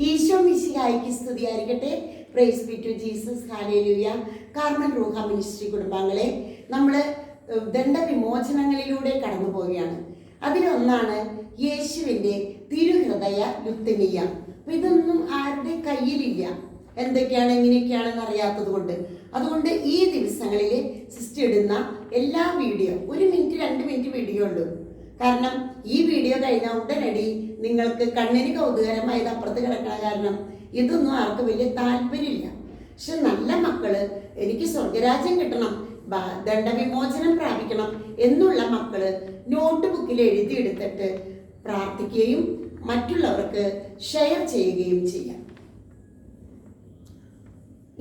ഈശോ മിശിഹായ്ക്ക് സ്തുതിയായിരിക്കട്ടെ. Praise be to Jesus. Hallelujah. Carmel Ruha ministry കുടുംബാംഗങ്ങളെ, നമ്മൾ ദണ്ഡവിമോചനങ്ങളിലൂടെ കടന്നു പോവുകയാണ്. അതിലൊന്നാണ് യേശുവിൻ്റെ തിരുഹൃദയ ലുത്തിനിയ. അപ്പം ഇതൊന്നും ആരുടെ കയ്യിലില്ല, എന്തൊക്കെയാണ് എങ്ങനെയൊക്കെയാണെന്ന് അറിയാത്തത് കൊണ്ട്. അതുകൊണ്ട് ഈ ദിവസങ്ങളിൽ സിസ്റ്റർ ഇടുന്ന എല്ലാ വീഡിയോ 1 മിനിറ്റ് 2 മിനിറ്റ് വീഡിയോ ഉള്ളൂ. കാരണം ഈ വീഡിയോ കഴിഞ്ഞാൽ ഉടനടി നിങ്ങൾക്ക് കണ്ണിന് കൗതുകരമായത് അപ്പുറത്ത് കിടക്കണ കാരണം ഇതൊന്നും ആർക്കും വലിയ താല്പര്യമില്ല. പക്ഷെ നല്ല മക്കള്, എനിക്ക് സ്വർഗരാജ്യം കിട്ടണം, ദണ്ഡവിമോചനം പ്രാപിക്കണം എന്നുള്ള മക്കള് നോട്ട് ബുക്കിൽ എഴുതിയെടുത്തിട്ട് പ്രാർത്ഥിക്കുകയും മറ്റുള്ളവർക്ക് ഷെയർ ചെയ്യുകയും ചെയ്യാം.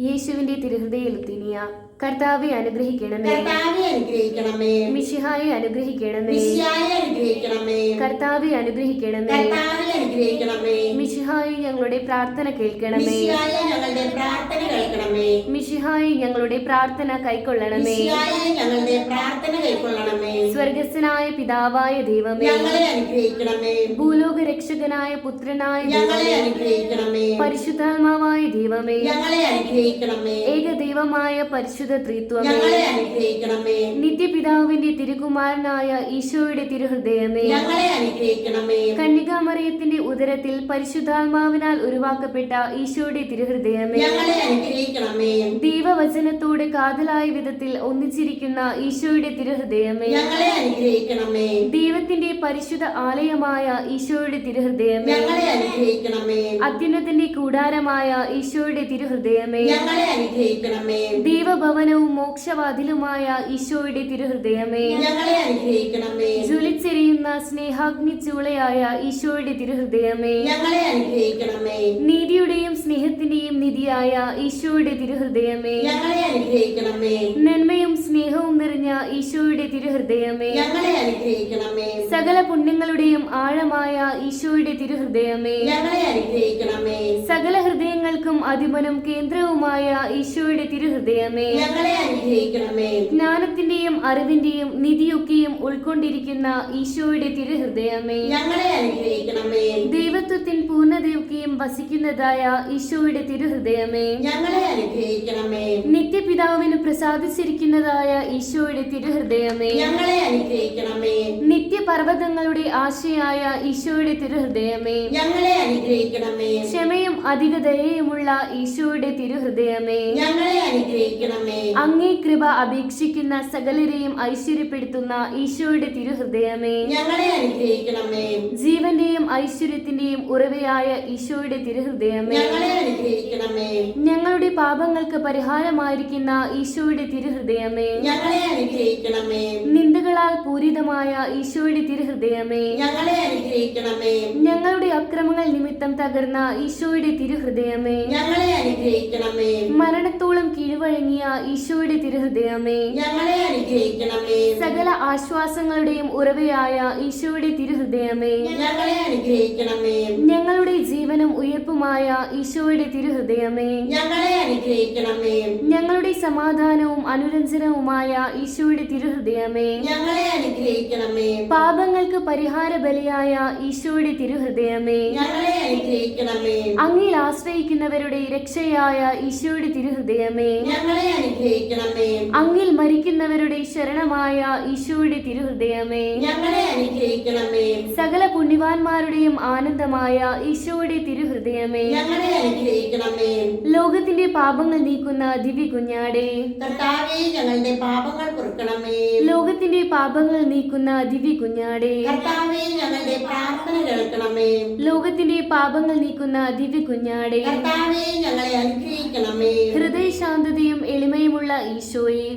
യേശുവിന്റെ തിരുഹൃദയ ലുത്തിനിയ. കർത്താവെ അനുഗ്രഹിക്കണമേ, കർത്താവെ അനുഗ്രഹിക്കണമേ. മിശിഹായെ അനുഗ്രഹിക്കണമേ, മിശിഹായെ അനുഗ്രഹിക്കണമേ. കർത്താവെ അനുഗ്രഹിക്കണമേ, കർത്താവെ അനുഗ്രഹിക്കണമേ. മിശിഹായെ ഞങ്ങളുടെ പ്രാർത്ഥന കേൾക്കണമേ, മിശിഹായെ ഞങ്ങളുടെ പ്രാർത്ഥന കേൾക്കണമേ. മിശിഹായെ ഞങ്ങളുടെ പ്രാർത്ഥന കൈക്കൊള്ളണമേ, മിശിഹായെ ഞങ്ങളുടെ പ്രാർത്ഥന കൈക്കൊള്ളണമേ. സ്വർഗസ്ഥനായ പിതാവായ ദൈവമേ, ഞങ്ങളെ അനുഗ്രഹിക്കണമേ. ഭൂലോക രക്ഷകനായ പുത്രനായ ഞങ്ങളെ ദൈവമേ, അനുഗ്രഹിക്കണമേ. പരിശുദ്ധാത്മാവായ ദൈവമേ, ഞങ്ങളെ അനുഗ്രഹിക്കണമേ. ഏകദൈവമായ പരിശുദ്ധ ത്രിത്വമേ, ഞങ്ങളെ അനുഗ്രഹിക്കണമേ. നിത്യപിതാവിന്റെ തിരുകുമാരനായ ഈശോയുടെ തിരുഹൃദയമേ, ഞങ്ങളെ അനുഗ്രഹിക്കണമേ. കന്യകാമറിയത്തിന്റെ ഉദരത്തിൽ പരിശുദ്ധാത്മാവിനാൽ ഉരുവാക്കപ്പെട്ട ഈശോയുടെ തിരുഹൃദയമേ, ഞങ്ങളെ അനുഗ്രഹിക്കണമേ. ദൈവവചനത്തോട് കാതലായ വിധത്തിൽ ഒന്നിച്ചിരിക്കുന്ന ഈശോയുടെ തിരുഹൃദയമേ, ഞങ്ങളെ അനുഗ്രഹിക്കണമേ. ദൈവത്തിന്റെ പരിശുദ്ധ ആലയമായ ഈശോയുടെ തിരുഹൃദയമേ, ഞങ്ങളെ അനുഗ്രഹിക്കണമേ. അത്യുന്നതന്റെ കൂടാരമായ ഈശോയുടെ തിരുഹൃദയമേ, ഞങ്ങളെ അനുഗ്രഹിക്കണമേ. ദൈവഭവനവും മോക്ഷവാതിലുമായ ഈശോയുടെ തിരുഹൃദയമേ, ഞങ്ങളെ അനുഗ്രഹിക്കണമേ. ജ്വലിച്ചെരിയുന്ന സ്നേഹാഗ്നി ചൂളയായ ഈശോയുടെ തിരുഹൃദയമേ, ഞങ്ങളെ അനുഗ്രഹിക്കണമേ. നീതിയുടെയും സ്നേഹത്തിന്റെയും നിധിയായ ഈശോയുടെ തിരുഹൃദയമേ, ഞങ്ങളെ അനുഗ്രഹിക്കണമേ. നന്മയും സ്നേഹവും നിറഞ്ഞ ഈശോയുടെ തിരുഹൃദയമേ, ഞങ്ങളെ അനുഗ്രഹിക്കണമേ. സകല പുണ്യങ്ങളുടെയും ആഴമായ ഈശോയുടെ തിരുഹൃദയമേ, ഞങ്ങളെ അനുഗ്രഹിക്കണമേ. സകല ഹൃദയങ്ങൾക്കും അധിപനും കേന്ദ്രവുമായ ഈശോയുടെ തിരുഹൃദയമേ, ഞങ്ങളെ അനുഗ്രഹിക്കണമേ. ജ്ഞാനത്തിന്റെയും അറിവിന്റെയും നിധിയൊക്കെയും ഉൾക്കൊണ്ടിരിക്കുന്ന ഈശോയുടെ തിരുഹൃദയമേ, ഞങ്ങളെ അനുഗ്രഹിക്കണമേ. ദൈവത്വത്തിൻ പൂർണ്ണതയൊക്കെയും വസിക്കുന്നതായ ഈശോയുടെ തിരുഹൃദയമേ, ഞങ്ങളെ അനുഗ്രഹിക്കണമേ. നിത്യപിതാവിന് പ്രസാദിച്ചിരിക്കുന്നതായ ഈശോയുടെ തിരുഹൃദയമേ, ഞങ്ങളെ അനുഗ്രഹിക്കണമേ. നിത്യപർവ്വതങ്ങളുടെ ആശയായ ഈശോയുടെ തിരുഹൃദയമേ, ഞങ്ങളെ അനുഗ്രഹിക്കണമേ. ക്ഷമയും അധിക ദയയുമുള്ള ഈശോയുടെ തിരുഹൃദയമേ, ഞങ്ങളെ അനുഗ്രഹിക്കണമേ. അങ്ങേ കൃപ അപേക്ഷിക്കുന്ന സകലരെയും ഐശ്വര്യപ്പെടുത്തുന്ന ഈശോയുടെ തിരുഹൃദയമേ, ഞങ്ങളെ അനുഗ്രഹിക്കണമേ. ജീവന്റെയും ഐശ്വര്യത്തിന്റെയും ഉറവയായ ഈശോയുടെ തിരുഹൃദയമേ, ഞങ്ങളെ അനുഗ്രഹിക്കണമേ. ഞങ്ങളുടെ പാപങ്ങൾക്ക് പരിഹാരമായിരിക്കുന്ന ഈശോയുടെ തിരുഹൃദയമേ, ഞങ്ങളെ അനുഗ്രഹിക്കണമേ. നിന്ദകളാൽ പൂരിതമായ ഈശോയുടെ തിരുഹൃദയമേ, ഞങ്ങളെ അനുഗ്രഹിക്കണമേ. ഞങ്ങളുടെ അക്രമങ്ങൾ നിമിത്തം തകർന്ന ഈശോയുടെ തിരുഹൃദയമേ, ഞങ്ങളെ അനുഗ്രഹിക്കണമേ. മരണത്തോളം കീഴ്വഴങ്ങിയ ഈശോയുടെ തിരുഹൃദയമേ, ഞങ്ങളെ അനുഗ്രഹിക്കണമേ. സകല ആശ്വാസങ്ങളുടെയും ഉറവയായ ഈശോയുടെ തിരുഹൃദയമേ, ഞങ്ങളെ അനുഗ്രഹിക്കണമേ. ഞങ്ങളുടെ ജീവനും ഉയർപ്പുമായ ഈശോയുടെ തിരുഹൃദയമേ, ഞങ്ങളെ അനുഗ്രഹിക്കണമേ. ഞങ്ങളുടെ സമാധാനവും അനുരഞ്ജനവുമായ ഈശോയുടെ തിരുഹൃദയമേ, ഞങ്ങളെ അനുഗ്രഹിക്കണമേ. പാപങ്ങൾക്ക് പരിഹാര ബലിയായ ഈശോയുടെ തിരുഹൃദയമേ, ഞങ്ങളെ അനുഗ്രഹിക്കണമേ. അങ്ങിൽ ആശ്രയിക്കുന്നവരുടെ രക്ഷയായ ഈശോയുടെ തിരുഹൃദയമേ, ഞങ്ങളെ അനുഗ്രഹിക്കണമേ. അങ്ങിൽ മരിക്കുന്നവരുടെ ശരണമായ ഈശോയുടെ തിരുഹൃദയമേ, ഞങ്ങളെ അനുഗ്രഹിക്കണമേ. സകല പുണ്യവാന്മാരുടെയും ആനന്ദമായ ഈശോയുടെ തിരുഹൃദയമേ, ഞങ്ങളെ അനുഗ്രഹിക്കണമേ. ലോകത്തിന്റെ പാപങ്ങൾ നീക്കുന്ന ദിവ്യ കുഞ്ഞാടേ, കർത്താവേ, ഞങ്ങളുടെ പാപങ്ങൾ പൊറുക്കണമേ. ലോകത്തിന്റെ പാപങ്ങൾ നീക്കുന്ന ദിവ്യ കുഞ്ഞാടേ, കർത്താവേ, ഞങ്ങളുടെ പ്രാർത്ഥന കേൾക്കണമേ. ലോകത്തിന്റെ പാപങ്ങൾ നീക്കുന്ന ദിവ്യ കുഞ്ഞാടേ, കർത്താവേ, ഞങ്ങളെ അനുഗ്രഹിക്കണമേ. ഹൃദയശാന്തതയും എളിമയുമുള്ള ഈശോയെ,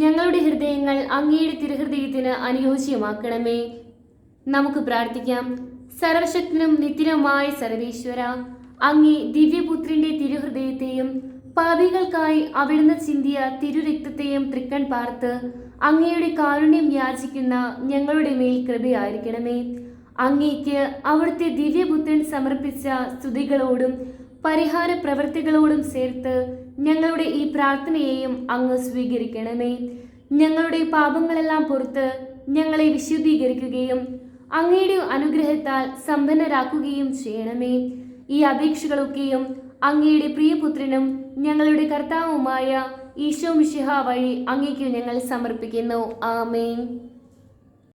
ഞങ്ങളുടെ ഹൃദയങ്ങൾ അങ്ങയുടെ തിരുഹൃദയത്തിന് അനുയോജ്യമാക്കണമേ. നമുക്ക് പ്രാർത്ഥിക്കാം. സർവശക്തനും നിത്യനുമായ സർവേശ്വര, അങ്ങേ ദിവ്യപുത്രന്റെ തിരുഹൃദയത്തെയും പാപികൾക്കായി അവിടുന്ന് ചിന്തിയ തിരുരക്തത്തെയും തൃക്കൺ പാർത്ത് അങ്ങയുടെ കാരുണ്യം യാചിക്കുന്ന ഞങ്ങളുടെ മേൽ കൃപയായിരിക്കണമേ. അങ്ങേക്ക് അവിടുത്തെ ദിവ്യപുത്രൻ സമർപ്പിച്ച സ്തുതികളോടും പരിഹാര പ്രവൃത്തികളോടും ചേർത്ത് ഞങ്ങളുടെ ഈ പ്രാർത്ഥനയെയും അങ്ങ് സ്വീകരിക്കണമേ. ഞങ്ങളുടെ പാപങ്ങളെല്ലാം പുറത്ത് ഞങ്ങളെ വിശുദ്ധീകരിക്കുകയും അങ്ങയുടെ അനുഗ്രഹത്താൽ സമ്പന്നരാക്കുകയും ചെയ്യണമേ. ഈ അപേക്ഷകളൊക്കെയും അങ്ങയുടെ പ്രിയപുത്രനും ഞങ്ങളുടെ കർത്താവുമായ ഈശോ മിശിഹ വഴി അങ്ങേക്ക് ഞങ്ങൾ സമർപ്പിക്കുന്നു. ആമേൻ.